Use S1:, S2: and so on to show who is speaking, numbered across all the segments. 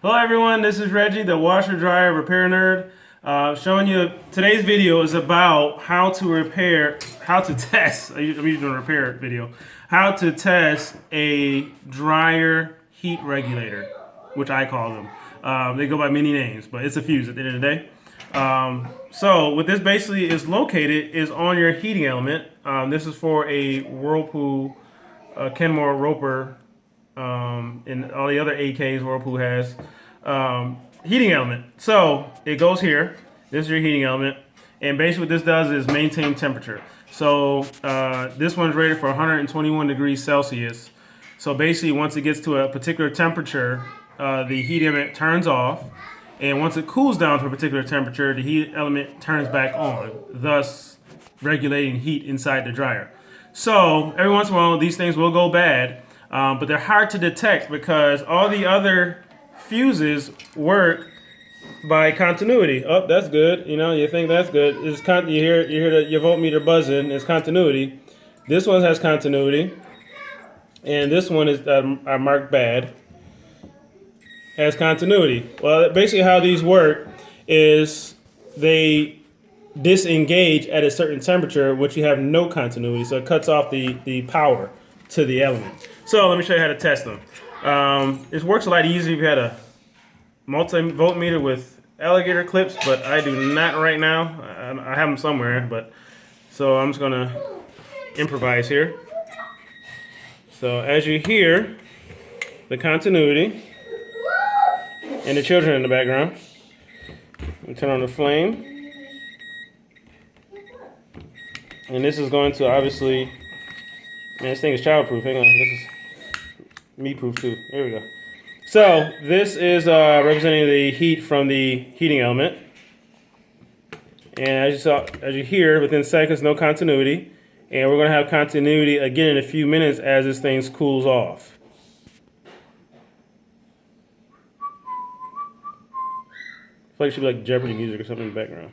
S1: Hello everyone, this is Reggie, the washer dryer repair nerd. Showing you today's video is about how to test. I'm usually doing a repair video. How to test a dryer heat regulator, which I call them. They go by many names, but it's a fuse at the end of the day. So what this basically is located is on your heating element. This is for a Whirlpool, Kenmore Roper, and all the other AKs Whirlpool has. Heating element. So it goes here. This is your heating element, and basically what this does is maintain temperature. So this one's rated for 121 degrees Celsius. So basically once it gets to a particular temperature, the heat element turns off, and once it cools down to a particular temperature, the heat element turns back on, thus regulating heat inside the dryer. So every once in a while these things will go bad, but they're hard to detect because all the other fuses work by continuity. Oh, that's good. You know, you think that's good. It's you hear your voltmeter buzzing. It's continuity. This one has continuity, and this one is I marked bad. Has continuity. Well, basically how these work is they disengage at a certain temperature, which you have no continuity, so it cuts off the power to the element. So let me show you how to test them. It works a lot easier if you had a multi-voltmeter with alligator clips, but I do not right now. I have them somewhere, but so I'm just gonna improvise here. So as you hear the continuity and the children in the background, we turn on the flame, and this is going to obviously, man, this thing is childproof. Hang on, this is me-proof too. There we go. So this is representing the heat from the heating element, and as you hear, within seconds, no continuity, and we're going to have continuity again in a few minutes as this thing cools off. I feel like it should be like Jeopardy music or something in the background.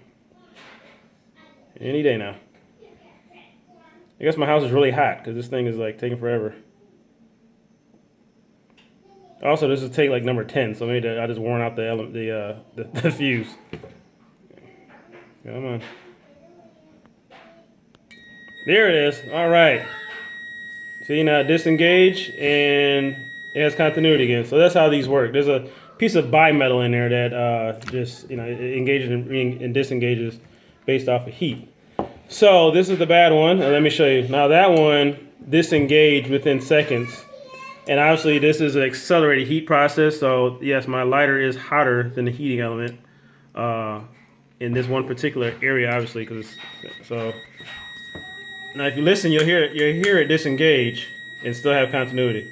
S1: Any day now. I guess my house is really hot because this thing is like taking forever. Also, this is take like number 10, so maybe I just worn out the fuse. Come on. There it is. All right. See, now disengage, and it has continuity again. So that's how these work. There's a piece of bimetal in there that just, it engages and disengages based off of heat. So this is the bad one. Let me show you. Now that one disengaged within seconds. And obviously this is an accelerated heat process, so yes, my lighter is hotter than the heating element in this one particular area, obviously, because so. Now if you listen, you'll hear it disengage and still have continuity.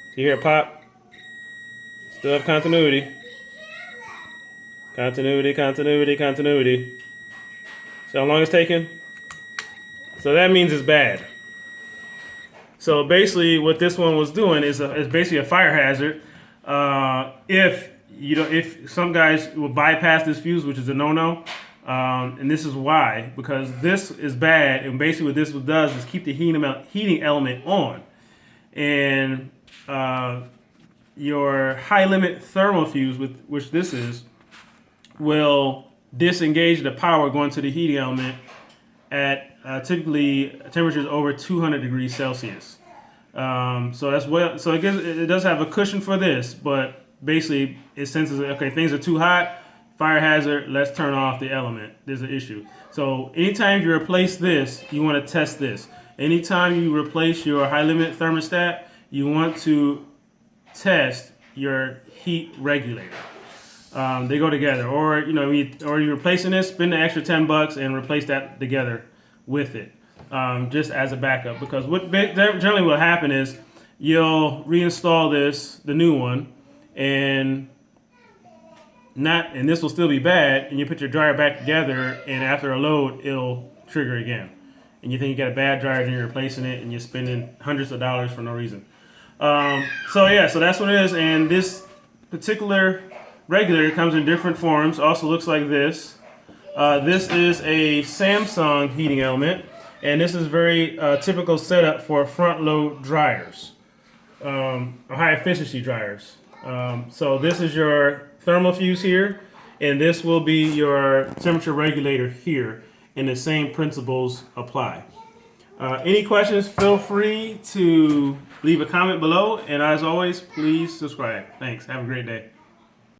S1: So you hear it pop, still have continuity. Continuity, continuity, continuity. See how long it's taking? So that means it's bad. So basically what this one was doing is basically a fire hazard. If some guys will bypass this fuse, which is a no-no, and this is why, because this is bad, and basically what this does is keep the heating element on. And your high limit thermal fuse, which this is, will disengage the power going to the heating element at typically temperatures over 200 degrees Celsius. So that's what. So it does have a cushion for this, but basically it senses, okay, things are too hot, fire hazard. Let's turn off the element. There's an issue. So anytime you replace this, you want to test this. Anytime you replace your high limit thermostat, you want to test your heat regulator. They go together, or you're replacing this, spend the extra $10 and replace that together with it, just as a backup. Because what generally will happen is you'll reinstall the new one, and this will still be bad, and you put your dryer back together, and after a load, it'll trigger again, and you think you got a bad dryer, and you're replacing it, and you're spending hundreds of dollars for no reason. So that's what it is, and this particular regulator comes in different forms. Also looks like this. This is a Samsung heating element, and this is very typical setup for front load dryers. high efficiency dryers. So this is your thermal fuse here, and this will be your temperature regulator here, and the same principles apply. Any questions, feel free to leave a comment below, and as always, please subscribe. Thanks. Have a great day.